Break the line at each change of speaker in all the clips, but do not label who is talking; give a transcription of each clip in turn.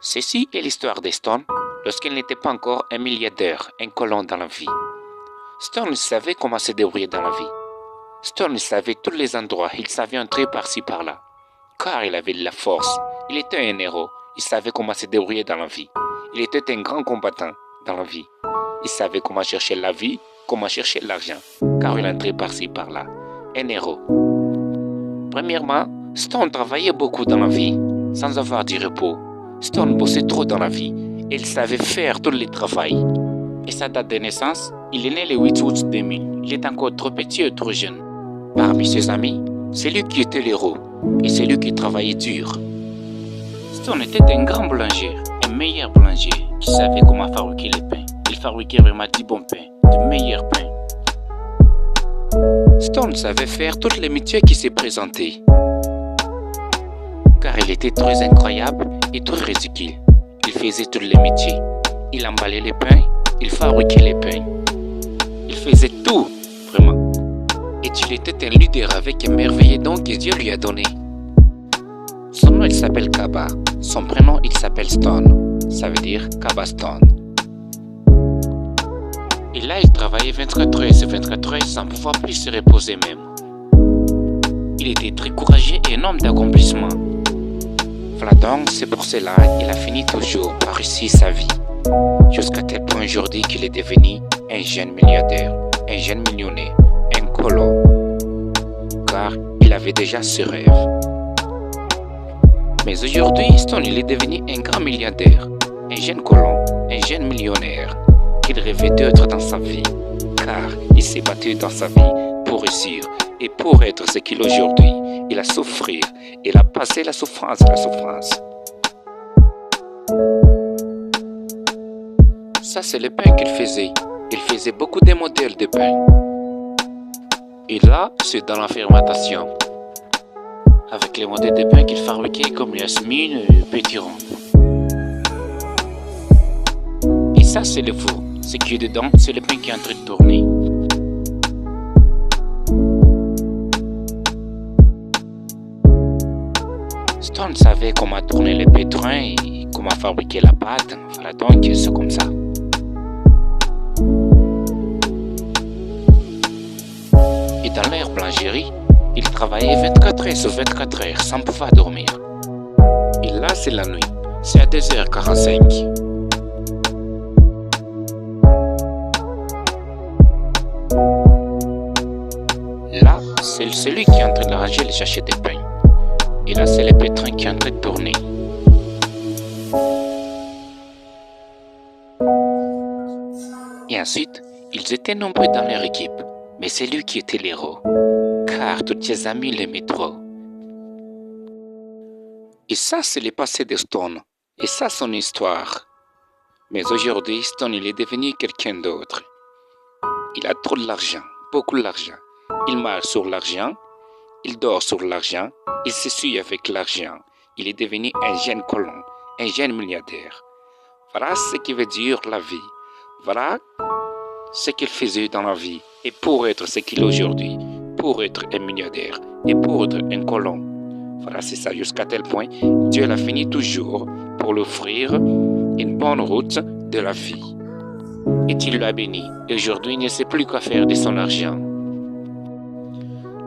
Ceci est l'histoire de Stone lorsqu'il n'était pas encore un milliardaire, un colon dans la vie. Stone savait comment se débrouiller dans la vie. Stone savait tous les endroits, il savait entrer par-ci par-là. Car il avait de la force, il était un héros, il savait comment se débrouiller dans la vie. Il était un grand combattant dans la vie. Il savait comment chercher la vie, comment chercher l'argent, car il entrait par-ci par-là. Un héros. Premièrement, Stone travaillait beaucoup dans la vie, sans avoir du repos. Stone bossait trop dans la vie, et il savait faire tout le travail. Et sa date de naissance, il est né le 8 août 2000. Il est encore trop petit et trop jeune. Parmi ses amis, c'est lui qui était l'héros, et c'est lui qui travaillait dur. Stone était un grand boulanger, un meilleur boulanger, qui savait comment fabriquer les pains. Il fabriquait vraiment du bon pain, de meilleurs pains. Stone savait faire tous les métiers qui se présentaient, car il était très incroyable et très ridicule. Il faisait tous les métiers. Il emballait les pains, il fabriquait les pains. Il faisait tout, vraiment. Et il était un leader avec un merveilleux don que Dieu lui a donné. Son nom, il s'appelle Kaba. Son prénom, il s'appelle Stone. Ça veut dire Kaba Stone. Et là, il travaillait 24 heures sur 24 heures sans pouvoir plus se reposer même. Il était très courageux et un homme d'accomplissement. Voilà donc, c'est pour cela qu'il a fini toujours par réussir sa vie. Jusqu'à tel point aujourd'hui qu'il est devenu un jeune milliardaire, un jeune millionnaire, un colon. Car il avait déjà ce rêve. Mais aujourd'hui, Stone il est devenu un grand milliardaire, un jeune colon, un jeune millionnaire qu'il rêvait d'être dans sa vie. Car il s'est battu dans sa vie pour réussir et pour être ce qu'il est aujourd'hui. Il a souffert, il a passé la souffrance. Ça, c'est le pain qu'il faisait. Il faisait beaucoup de modèles de pain. Et là, c'est dans la fermentation. Avec les modèles de pain qu'il fabriquait comme Yasmine et Petit Rond. Et ça, c'est le four. Ce qui est dedans, c'est le pain qui est en train de tourner. Stone savait comment tourner le pétrin et comment fabriquer la pâte. Voilà donc, c'est comme ça. Et dans leur boulangerie, il travaillait 24 heures sur 24 heures sans pouvoir dormir. Et là, c'est la nuit. C'est à 2h45. Là, c'est celui qui est en train de ranger les sachets de pain. Et là, c'est le pétrin qui est en train de tourner. Et ensuite, ils étaient nombreux dans leur équipe. Mais c'est lui qui était l'héros. Car tous ses amis l'aimaient trop. Et ça, c'est le passé de Stone. Et ça, son histoire. Mais aujourd'hui, Stone, il est devenu quelqu'un d'autre. Il a trop d'argent, beaucoup d'argent. Il marche sur l'argent. Il dort sur l'argent. Il se suit avec l'argent. Il est devenu un jeune colon, un jeune milliardaire. Voilà ce qui veut dire la vie. Voilà ce qu'il faisait dans la vie. Et pour être ce qu'il est aujourd'hui, pour être un milliardaire et pour être un colon. Voilà, c'est ça. Jusqu'à tel point, Dieu l'a fini toujours pour lui offrir une bonne route de la vie. Et il l'a béni. Et aujourd'hui, il ne sait plus quoi faire de son argent.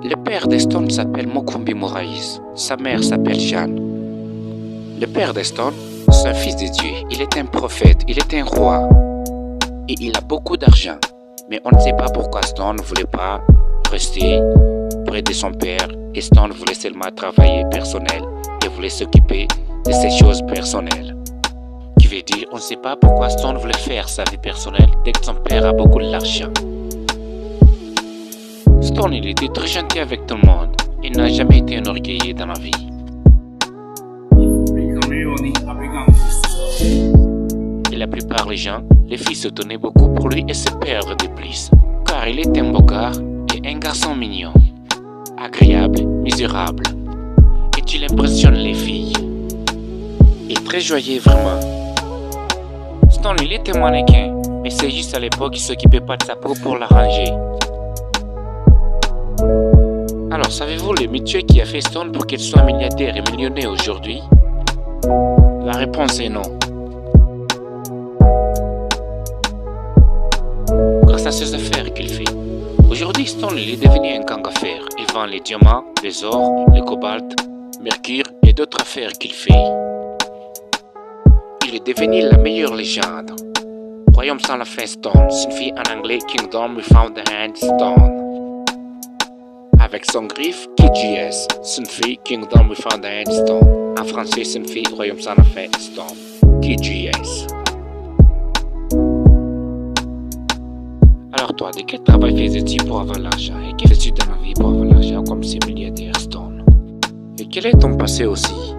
Le père de Stone s'appelle Mokumbi Moraïs. Sa mère s'appelle Jeanne. Le père de Stone, c'est un fils de Dieu. Il est un prophète, il est un roi. Et il a beaucoup d'argent. Mais on ne sait pas pourquoi Stone ne voulait pas rester près de son père. Et Stone voulait seulement travailler personnel et voulait s'occuper de ses choses personnelles. Qui veut dire, on ne sait pas pourquoi Stone voulait faire sa vie personnelle dès que son père a beaucoup d'argent. Stone, il était très gentil avec tout le monde. Il n'a jamais été enorgueillé dans la vie. Et la plupart des gens, les filles se tenaient beaucoup pour lui et se perdent de plus. Car il est un beau gars et un garçon mignon. Agréable, misérable. Et il impressionne les filles. Et très joyeux vraiment. Stone, il était mannequin. Mais c'est juste à l'époque qu'il ne s'occupait pas de sa peau pour l'arranger. Alors, savez-vous le métier qui a fait Stone pour qu'il soit milliardaire et millionnaire aujourd'hui? La réponse est non. Grâce à ses affaires qu'il fait. Aujourd'hui, Stone est devenu un gang affaires. Il vend les diamants, les ors, les cobalt, mercure et d'autres affaires qu'il fait. Il est devenu la meilleure légende. Royaume sans la fin Stone signifie en anglais Kingdom without the hand Stone. Avec son griffe, KGS signifie Kingdom without the hand Stone. En français, signifie Royaume sans la fin Stone. KGS. Alors toi, de quel travail faisais-tu pour avoir l'argent? Et quelle est dans la vie pour avoir l'argent comme ces milliardaires Stone? Et quel est ton passé aussi?